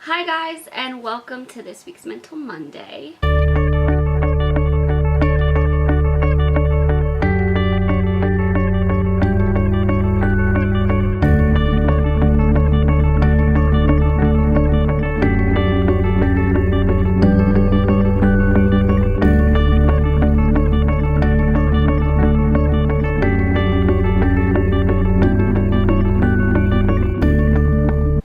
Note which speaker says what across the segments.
Speaker 1: Hi guys, and welcome to this week's Mental Monday.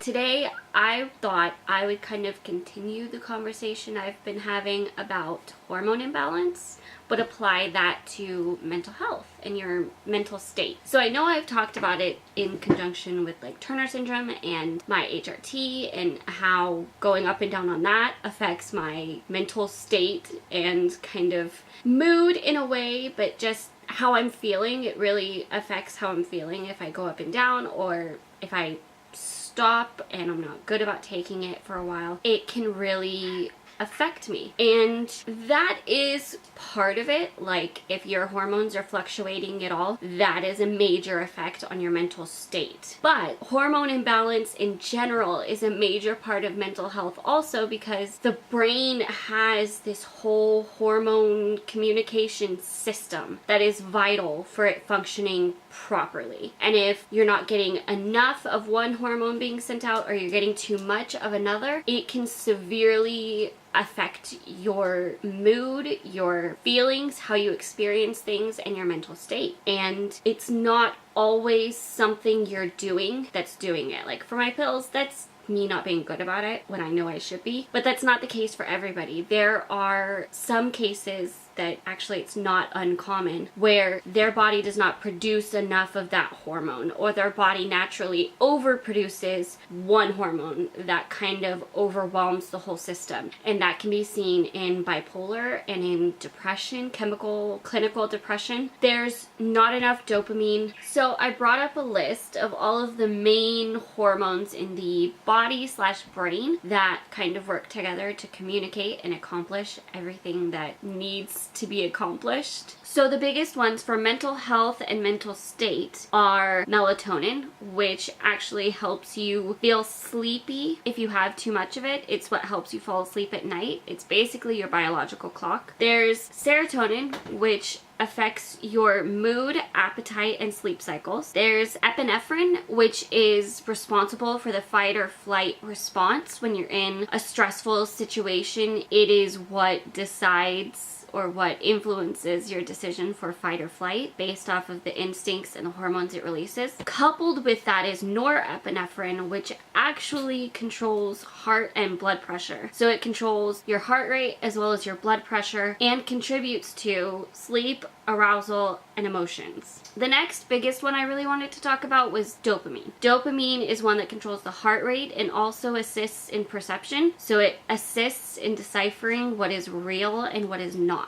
Speaker 1: Today, I thought I would kind of continue the conversation I've been having about hormone imbalance, but apply that to mental health and your mental state. So I know I've talked about it in conjunction with like Turner syndrome and my HRT and how going up and down on that affects my mental state and kind of mood in a way, but just how I'm feeling. It really affects how I'm feeling if I go up and down or if I stop and I'm not good about taking it for a while. It can really affect me, and that is part of it. Like, if your hormones are fluctuating at all, that is a major effect on your mental state. But hormone imbalance in general is a major part of mental health also, because the brain has this whole hormone communication system that is vital for it functioning properly. And if you're not getting enough of one hormone being sent out, or you're getting too much of another, it can severely affect your mood, your feelings, how you experience things, and your mental state. And it's not always something you're doing that's doing it. Like for my pills, that's me not being good about it when I know I should be. But that's not the case for everybody. There are some cases that actually it's not uncommon where their body does not produce enough of that hormone, or their body naturally overproduces one hormone that kind of overwhelms the whole system. And that can be seen in bipolar and in depression, clinical depression. There's not enough dopamine. So I brought up a list of all of the main hormones in the body/brain that kind of work together to communicate and accomplish everything that needs to be accomplished. So the biggest ones for mental health and mental state are melatonin, which actually helps you feel sleepy if you have too much of it. It's what helps you fall asleep at night. It's basically your biological clock. There's serotonin, which affects your mood, appetite, and sleep cycles. There's epinephrine, which is responsible for the fight or flight response when you're in a stressful situation. It is what decides or what influences your decision for fight or flight based off of the instincts and the hormones it releases. Coupled with that is norepinephrine, which actually controls heart and blood pressure. So it controls your heart rate as well as your blood pressure and contributes to sleep, arousal, and emotions. The next biggest one I really wanted to talk about was dopamine. Dopamine is one that controls the heart rate and also assists in perception. So it assists in deciphering what is real and what is not.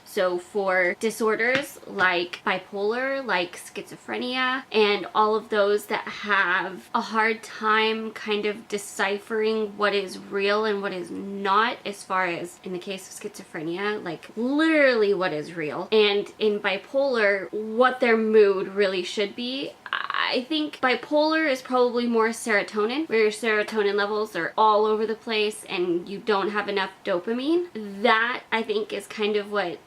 Speaker 1: So for disorders like bipolar, like schizophrenia, and all of those that have a hard time kind of deciphering what is real and what is not, as far as in the case of schizophrenia, like literally what is real, and in bipolar, what their mood really should be. I think bipolar is probably more serotonin, where your serotonin levels are all over the place and you don't have enough dopamine. That, I think, is kind of what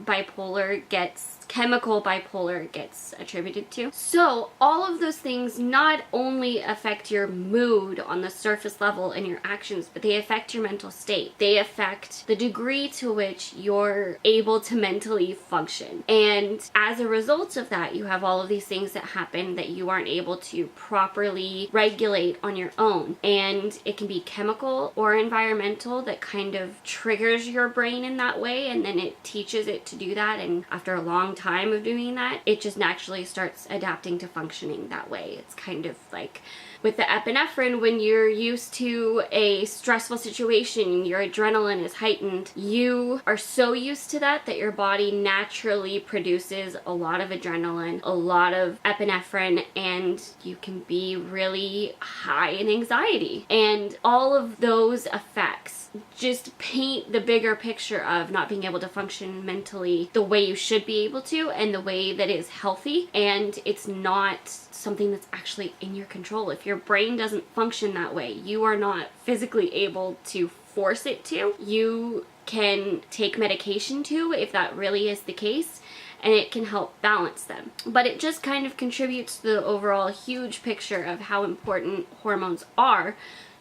Speaker 1: chemical bipolar gets attributed to. So all of those things not only affect your mood on the surface level and your actions, but they affect your mental state. They affect the degree to which you're able to mentally function. And as a result of that, you have all of these things that happen that you aren't able to properly regulate on your own. And it can be chemical or environmental that kind of triggers your brain in that way, and then it teaches it to do that, and after a long time of doing that, it just naturally starts adapting to functioning that way. It's kind of like with the epinephrine, when you're used to a stressful situation, your adrenaline is heightened, you are so used to that your body naturally produces a lot of adrenaline, a lot of epinephrine, and you can be really high in anxiety. And all of those effects just paint the bigger picture of not being able to function mentally the way you should be able to, and the way that is healthy, and it's not something that's actually in your control. If Your brain doesn't function that way. You are not physically able to force it to. You can take medication too, if that really is the case, and it can help balance them. But it just kind of contributes to the overall huge picture of how important hormones are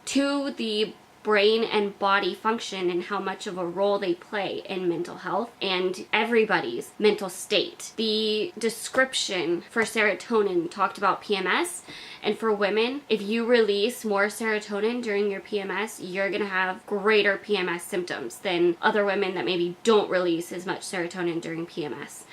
Speaker 1: to the brain and body function and how much of a role they play in mental health and everybody's mental state. The description for serotonin talked about PMS, and for women, if you release more serotonin during your PMS, you're gonna have greater PMS symptoms than other women that maybe don't release as much serotonin during PMS.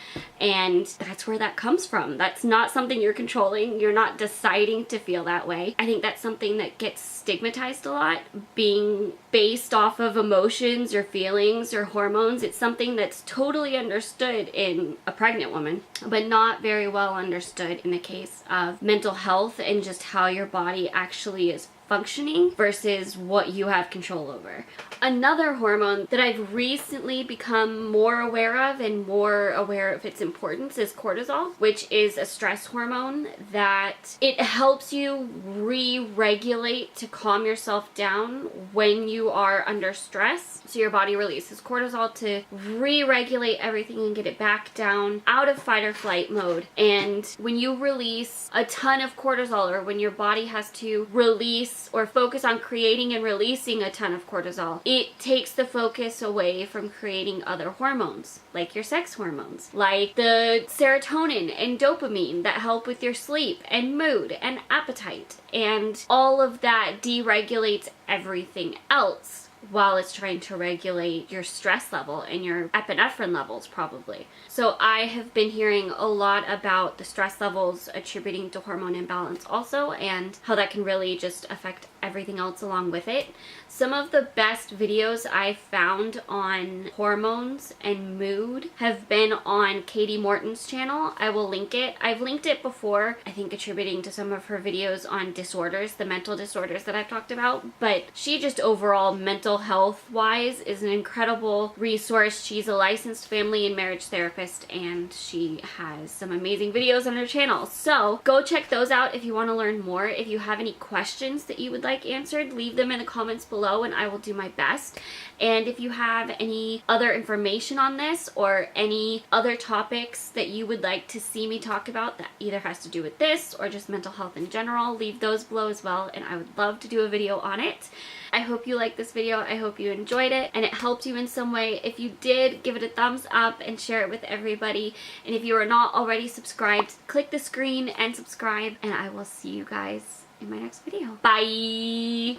Speaker 1: And that's where that comes from. That's not something you're controlling. You're not deciding to feel that way. I think that's something that gets stigmatized a lot, being based off of emotions or feelings or hormones. It's something that's totally understood in a pregnant woman, but not very well understood in the case of mental health and just how your body actually is functioning versus what you have control over. Another hormone that I've recently become more aware of and more aware of its importance is cortisol, which is a stress hormone that it helps you re-regulate to calm yourself down when you are under stress. So your body releases cortisol to re-regulate everything and get it back down out of fight or flight mode. And when you release a ton of cortisol, or when your body has to release or focus on creating and releasing a ton of cortisol, it takes the focus away from creating other hormones, like your sex hormones, like the serotonin and dopamine that help with your sleep and mood and appetite. And all of that deregulates everything else while it's trying to regulate your stress level and your epinephrine levels, probably. So I have been hearing a lot about the stress levels attributing to hormone imbalance also, and how that can really just affect everything else along with it. Some of the best videos I've found on hormones and mood have been on Katie Morton's channel. I will link it. I've linked it before, I think attributing to some of her videos on disorders, the mental disorders that I've talked about, but she just overall mental health wise is an incredible resource. She's a licensed family and marriage therapist, and she has some amazing videos on her channel. So go check those out if you want to learn more. If you have any questions that you would like answered, leave them in the comments below and I will do my best. And if you have any other information on this or any other topics that you would like to see me talk about that either has to do with this or just mental health in general, leave those below as well, and I would love to do a video on it. I hope you liked this video. I hope you enjoyed it and it helped you in some way. If you did, give it a thumbs up and share it with everybody. And if you are not already subscribed, click the screen and subscribe, and I will see you guys in my next video. Bye!